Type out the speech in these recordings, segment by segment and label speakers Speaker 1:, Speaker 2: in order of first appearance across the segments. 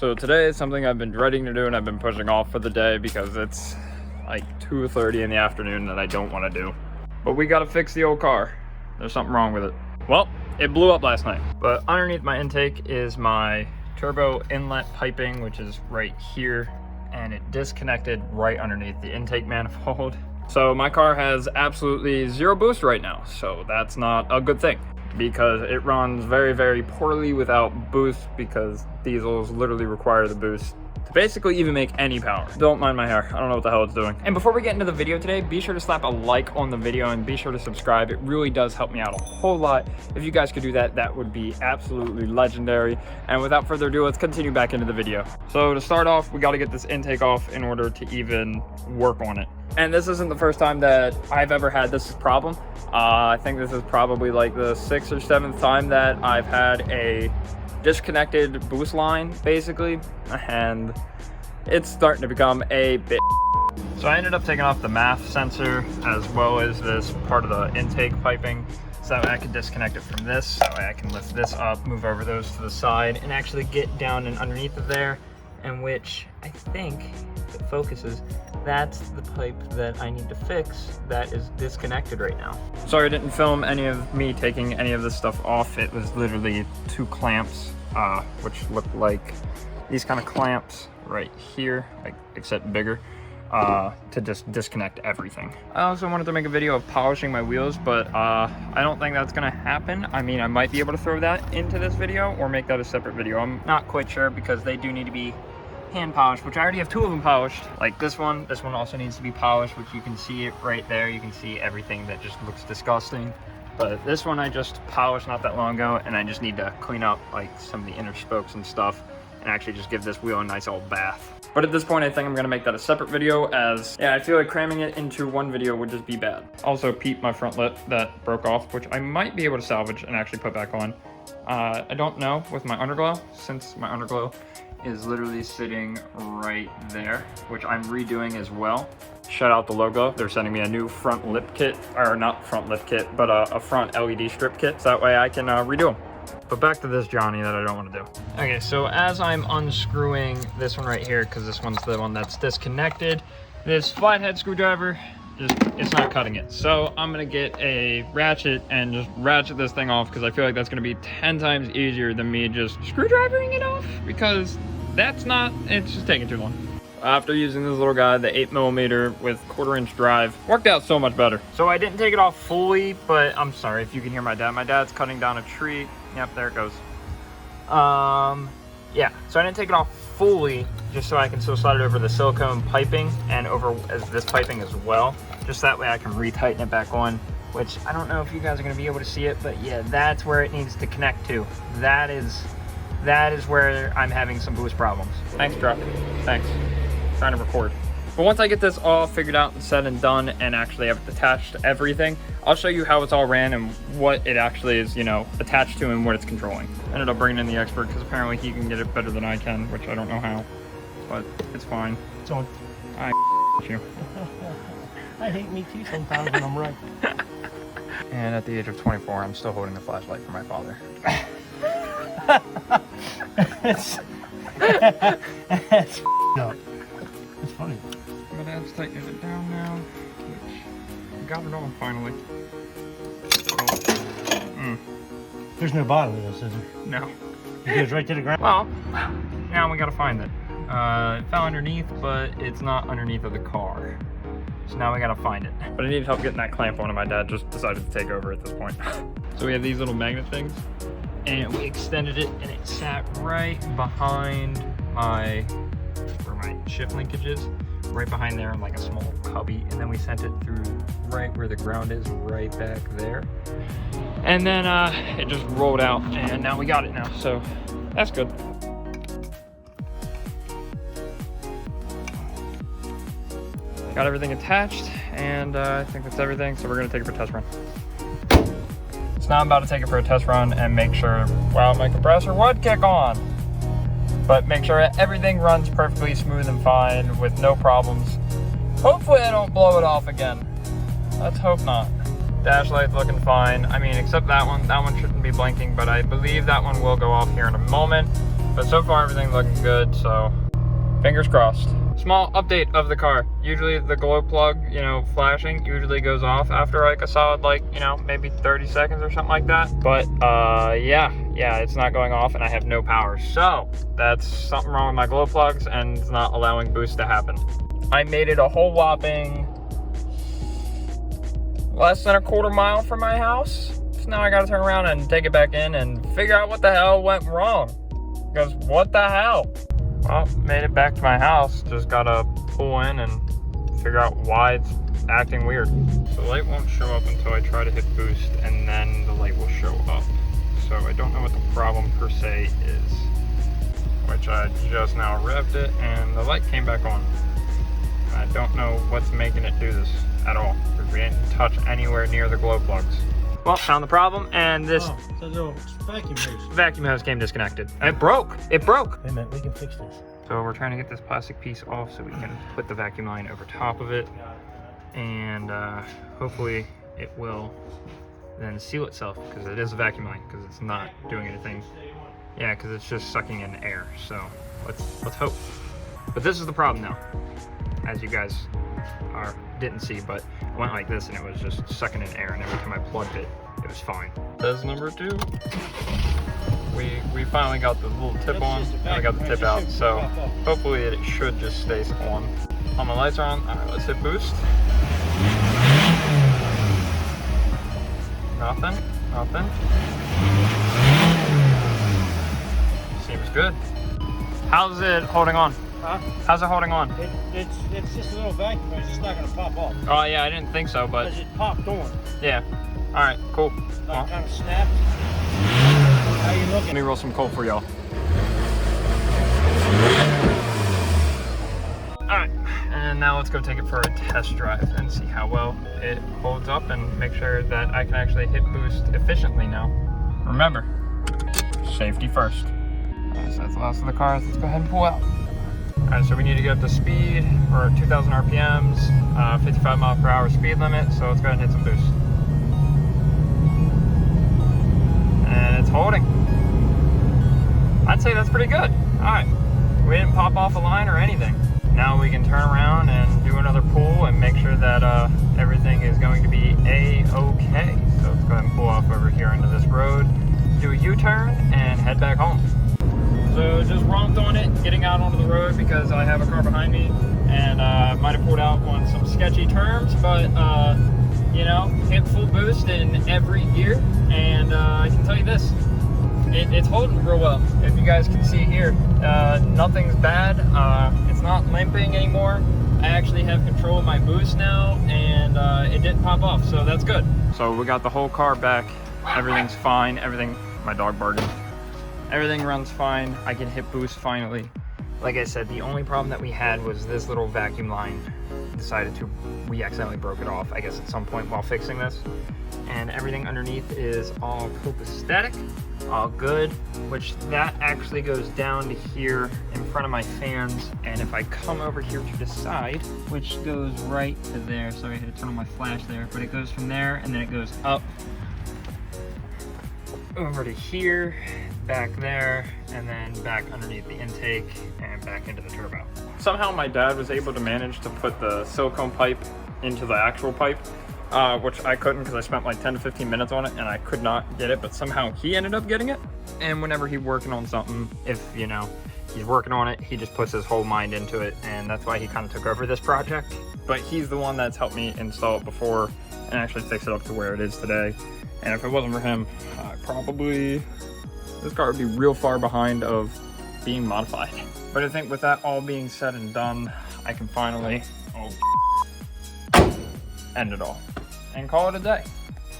Speaker 1: So today is something I've been dreading to do and I've been pushing off for the day because it's like 2:30 in the afternoon that I don't want to do. But we gotta fix the old car. There's something wrong with it. Well, it blew up last night. But underneath my intake is my turbo inlet piping, which is right here, and it disconnected right underneath the intake manifold. So my car has absolutely zero boost right now, so that's not a good thing because it runs very, very poorly without boost because diesels literally require the boost to basically even make any power. Don't mind my hair, I don't know what the hell it's doing. And before we get into the video today, be sure to slap a like on the video and be sure to subscribe. It really does help me out a whole lot. If you guys could do that, that would be absolutely legendary. And without further ado, let's continue back into the video. So to start off, we got to get this intake off in order to even work on it. And this isn't the first time that I've ever had this problem. I think this is probably like the 6th or 7th time that I've had a disconnected boost line, basically, and it's starting to become a bit. So I ended up taking off the MAF sensor as well as this part of the intake piping, so that way I can disconnect it from this. That way I can lift this up, move over those to the side, and actually get down and underneath of there, and which I think, if it focuses, that's the pipe that I need to fix that is disconnected right now. Sorry I didn't film any of me taking any of this stuff off. It was literally 2 clamps, which looked like these kind of clamps right here, like except bigger, to just disconnect everything. I also wanted to make a video of polishing my wheels, but I don't think that's gonna happen. I mean, I might be able to throw that into this video or make that a separate video. I'm not quite sure because they do need to be hand polished, which I already have 2 of them polished. Like this one also needs to be polished, which you can see it right there. You can see everything that just looks disgusting. But this one I just polished not that long ago, and I just need to clean up like some of the inner spokes and stuff and actually just give this wheel a nice old bath. But at this point, I think I'm gonna make that a separate video as, yeah, I feel like cramming it into one video would just be bad. Also, peep my front lip that broke off, which I might be able to salvage and actually put back on. I don't know with my underglow, since my underglow is literally sitting right there, which I'm redoing as well. Shout out the logo. They're sending me a new front lip kit, or not front lip kit, but a front LED strip kit, so that way I can redo them. But back to this Johnny that I don't want to do. Okay, so as I'm unscrewing this one right here, because this one's the one that's disconnected, this flathead screwdriver, it's not cutting it. So I'm gonna get a ratchet and just ratchet this thing off, because I feel like that's gonna be 10 times easier than me just screwdrivering it off, because it's just taking too long. After using this little guy, the 8mm with 1/4-inch drive, worked out so much better. So I didn't take it off fully, but I'm sorry if you can hear my dad. My dad's cutting down a tree. Yep, there it goes. Yeah, so I didn't take it off fully, just so I can still slide it over the silicone piping and over as this piping as well. Just that way I can retighten it back on, which I don't know if you guys are gonna be able to see it, but yeah, that's where it needs to connect to. That is where I'm having some boost problems. Thanks, truck. Thanks. Trying to record. But once I get this all figured out and said and done and actually have attached everything, I'll show you how it's all ran and what it actually is, you know, attached to and what it's controlling. I ended up bringing in the expert because apparently he can get it better than I can, which I don't know how, but it's fine.
Speaker 2: So
Speaker 1: I you.
Speaker 2: I hate me too sometimes when I'm right.
Speaker 1: And at the age of 24, I'm still holding the flashlight for my father.
Speaker 2: That's up. It's funny.
Speaker 1: My dad's tightening it down now, which I got it on finally.
Speaker 2: There's no bottom to this, is there?
Speaker 1: No.
Speaker 2: It goes right to the ground.
Speaker 1: Well, now we gotta find it. It fell underneath, but it's not underneath of the car. So now we gotta find it. But I needed help getting that clamp on, and my dad just decided to take over at this point. So we have these little magnet things, and we extended it, and it sat right behind where my shift linkage is, right behind there in like a small cubby, and then we sent it through right where the ground is, right back there. And then it just rolled out, and now we got it now, so that's good. Got everything attached, and I think that's everything, so we're gonna take it for a test run. So now I'm about to take it for a test run and make sure, wow, my compressor would kick on. But make sure everything runs perfectly smooth and fine with no problems. Hopefully I don't blow it off again. Let's hope not. Dash light's looking fine. I mean, except that one shouldn't be blinking, but I believe that one will go off here in a moment. But so far everything's looking good, so fingers crossed. Small update of the car. Usually the glow plug, you know, flashing usually goes off after like a solid, like, you know, maybe 30 seconds or something like that. But yeah, it's not going off and I have no power. So that's something wrong with my glow plugs and it's not allowing boost to happen. I made it a whole whopping less than a quarter mile from my house. So now I gotta turn around and take it back in and figure out what the hell went wrong. Because what the hell? Well, made it back to my house. Just gotta pull in and figure out why it's acting weird. The light won't show up until I try to hit boost and then the light will show up. So I don't know what the problem per se is. Which I just now revved it and the light came back on. I don't know what's making it do this at all. Because we didn't touch anywhere near the glow plugs. Well, found the problem, and this vacuum hose came disconnected. And it broke. It broke.
Speaker 2: Wait a minute, we can fix this.
Speaker 1: So we're trying to get this plastic piece off so we can put the vacuum line over top of it, and hopefully it will then seal itself because it is a vacuum line because it's not doing anything. Yeah, because it's just sucking in air. So let's hope. But this is the problem now, as you guys didn't see, but it went like this and it was just sucking in air, and every time I plugged it, it was fine. That's number 2. We finally got the little tip on, and I got the tip out, so hopefully it should just stay on. All my lights are on. All right, let's hit boost. Nothing. Seems good. How's it holding on?
Speaker 2: Huh?
Speaker 1: How's it holding on?
Speaker 2: It's just a little vacuum, it's just not gonna pop off.
Speaker 1: Oh yeah, I didn't think so, but
Speaker 2: Because it popped on.
Speaker 1: yeah. All right, cool.
Speaker 2: Like kind of snapped. How you looking?
Speaker 1: Let me roll some coal for y'all. All right, and now let's go take it for a test drive and see how well it holds up and make sure that I can actually hit boost efficiently now. Remember, safety first. All right, so that's the last of the cars. Let's go ahead and pull out. All right, so we need to get up to speed. We're at 2,000 RPMs, 55 mile per hour speed limit. So let's go ahead and hit some boost. And it's holding. I'd say that's pretty good. All right, we didn't pop off a line or anything. Now we can turn around and do another pull and make sure that everything is going to be A-okay. So let's go ahead and pull off over here into this road, do a U-turn, and head back home. So just romped on it, getting out onto the road because I have a car behind me, and might have pulled out on some sketchy terms, but you know, hit full boost in every gear, and I can tell you this, it's holding real well. If you guys can see here, nothing's bad. It's not limping anymore. I actually have control of my boost now, and it didn't pop off, so that's good. So we got the whole car back. Everything's fine. My dog barking. Everything runs fine. I can hit boost finally. Like I said, the only problem that we had was this little vacuum line we accidentally broke it off, I guess, at some point while fixing this. And everything underneath is all copacetic, all good, which that actually goes down to here in front of my fans. And if I come over here to the side, which goes right to there, sorry I had to turn on my flash there, but it goes from there and then it goes up over to here, back there, and then back underneath the intake and back into the turbo. Somehow my dad was able to manage to put the silicone pipe into the actual pipe, which I couldn't because I spent like 10 to 15 minutes on it and I could not get it, but somehow he ended up getting it. And whenever he's working on something, if you know, he's working on it, he just puts his whole mind into it, and that's why he kind of took over this project. But he's the one that's helped me install it before and actually fix it up to where it is today. And if it wasn't for him, this car would be real far behind of being modified. But I think with that all being said and done, I can finally end it all and call it a day.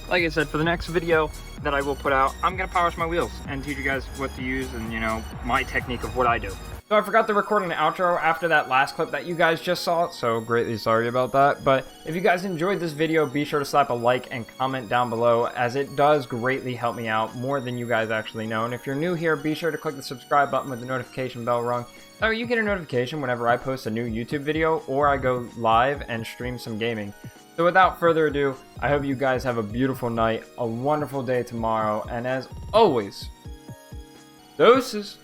Speaker 1: Like I said, for the next video that I will put out, I'm gonna polish my wheels and teach you guys what to use and, you know, my technique of what I do. So I forgot to record an outro after that last clip that you guys just saw, so greatly sorry about that. But if you guys enjoyed this video, be sure to slap a like and comment down below, as it does greatly help me out more than you guys actually know. And if you're new here, be sure to click the subscribe button with the notification bell rung. That way you get a notification whenever I post a new YouTube video or I go live and stream some gaming. So without further ado, I hope you guys have a beautiful night, a wonderful day tomorrow, and as always, doses.